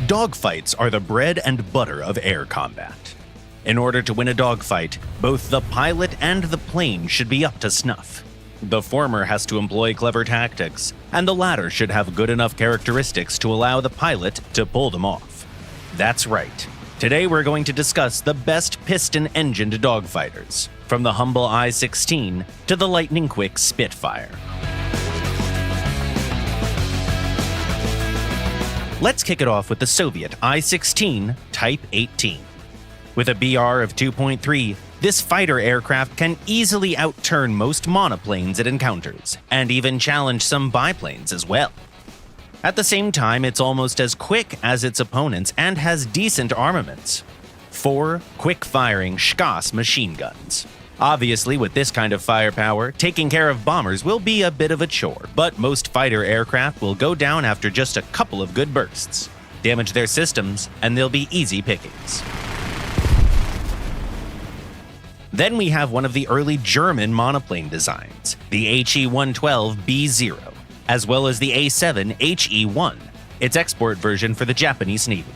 Dogfights are the bread and butter of air combat. In order to win a dogfight, both the pilot and the plane should be up to snuff. The former has to employ clever tactics, and the latter should have good enough characteristics to allow the pilot to pull them off. That's right. Today we're going to discuss the best piston-engined dogfighters, from the humble I-16 to the lightning-quick Spitfire. Let's kick it off with the Soviet I-16 Type 18. With a BR of 2.3, this fighter aircraft can easily outturn most monoplanes it encounters, and even challenge some biplanes as well. At the same time, it's almost as quick as its opponents and has decent armaments. 4 quick-firing SCAS machine guns. Obviously, with this kind of firepower, taking care of bombers will be a bit of a chore, but most fighter aircraft will go down after just a couple of good bursts. Damage their systems, and they'll be easy pickings. Then we have one of the early German monoplane designs, the HE-112B0, as well as the A-7 HE-1, its export version for the Japanese Navy.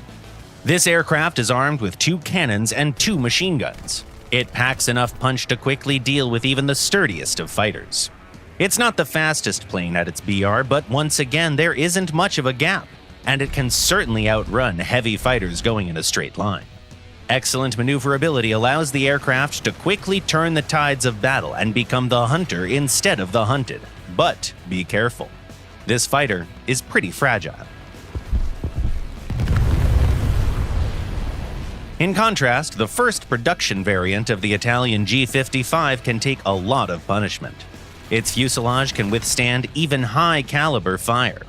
This aircraft is armed with 2 cannons and 2 machine guns. It packs enough punch to quickly deal with even the sturdiest of fighters. It's not the fastest plane at its BR, but once again, there isn't much of a gap, and it can certainly outrun heavy fighters going in a straight line. Excellent maneuverability allows the aircraft to quickly turn the tides of battle and become the hunter instead of the hunted. But be careful. This fighter is pretty fragile. In contrast, the first production variant of the Italian G55 can take a lot of punishment. Its fuselage can withstand even high-caliber fire.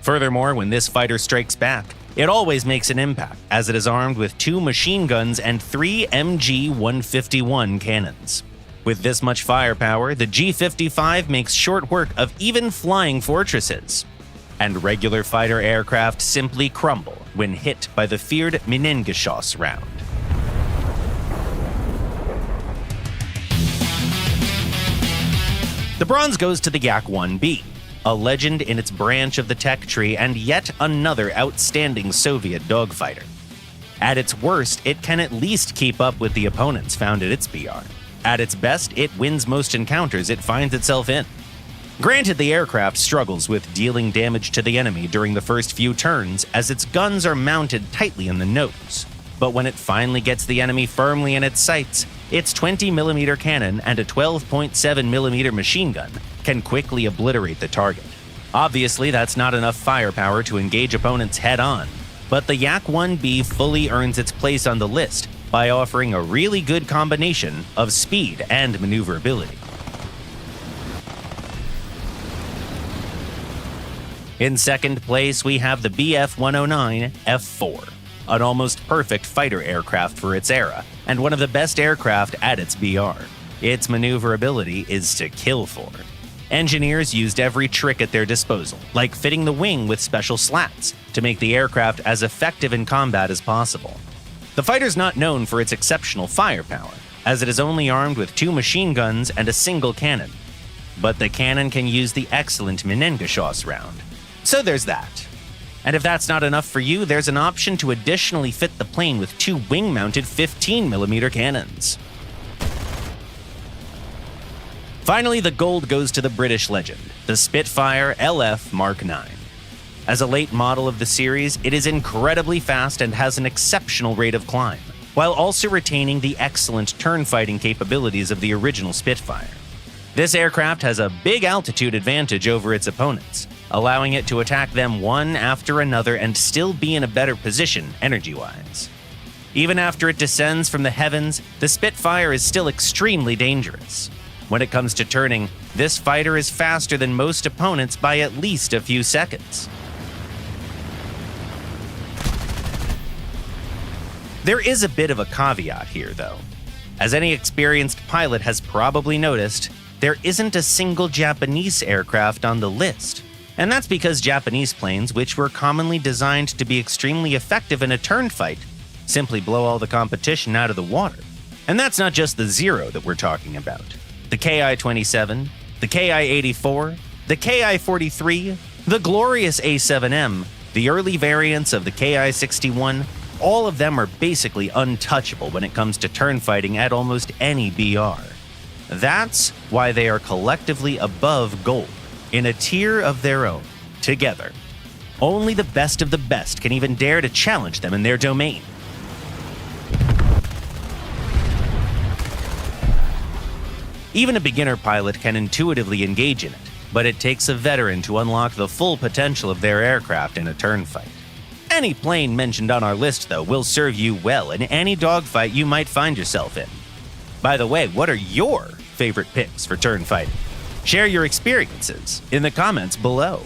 Furthermore, when this fighter strikes back, it always makes an impact, as it is armed with 2 machine guns and 3 MG-151 cannons. With this much firepower, the G55 makes short work of even flying fortresses. And regular fighter aircraft simply crumble when hit by the feared Menengeschoss round. The bronze goes to the Yak-1B, a legend in its branch of the tech tree and yet another outstanding Soviet dogfighter. At its worst, it can at least keep up with the opponents found at its BR. At its best, it wins most encounters it finds itself in. Granted, the aircraft struggles with dealing damage to the enemy during the first few turns, as its guns are mounted tightly in the nose. But when it finally gets the enemy firmly in its sights, its 20mm cannon and a 12.7mm machine gun can quickly obliterate the target. Obviously, that's not enough firepower to engage opponents head-on, but the Yak-1B fully earns its place on the list by offering a really good combination of speed and maneuverability. In second place, we have the Bf-109 F4, an almost perfect fighter aircraft for its era, and one of the best aircraft at its BR. Its maneuverability is to kill for. Engineers used every trick at their disposal, like fitting the wing with special slats, to make the aircraft as effective in combat as possible. The fighter's not known for its exceptional firepower, as it is only armed with 2 machine guns and a single cannon. But the cannon can use the excellent Menengeschoss round. So there's that. And if that's not enough for you, there's an option to additionally fit the plane with 2 wing-mounted 15mm cannons. Finally, the gold goes to the British legend, the Spitfire LF Mark IX. As a late model of the series, it is incredibly fast and has an exceptional rate of climb, while also retaining the excellent turn-fighting capabilities of the original Spitfire. This aircraft has a big altitude advantage over its opponents, allowing it to attack them one after another and still be in a better position energy-wise. Even after it descends from the heavens, the Spitfire is still extremely dangerous. When it comes to turning, this fighter is faster than most opponents by at least a few seconds. There is a bit of a caveat here, though. As any experienced pilot has probably noticed, there isn't a single Japanese aircraft on the list. And that's because Japanese planes, which were commonly designed to be extremely effective in a turn fight, simply blow all the competition out of the water. And that's not just the Zero that we're talking about. The Ki-27, the Ki-84, the Ki-43, the glorious A-7M, The early variants of the Ki-61, all of them are basically untouchable when it comes to turn fighting at almost any BR. That's why they are collectively above gold, in a tier of their own, together. Only the best of the best can even dare to challenge them in their domain. Even a beginner pilot can intuitively engage in it, but it takes a veteran to unlock the full potential of their aircraft in a turn fight. Any plane mentioned on our list, though, will serve you well in any dogfight you might find yourself in. By the way, what are your favorite picks for turn fighting? Share your experiences in the comments below.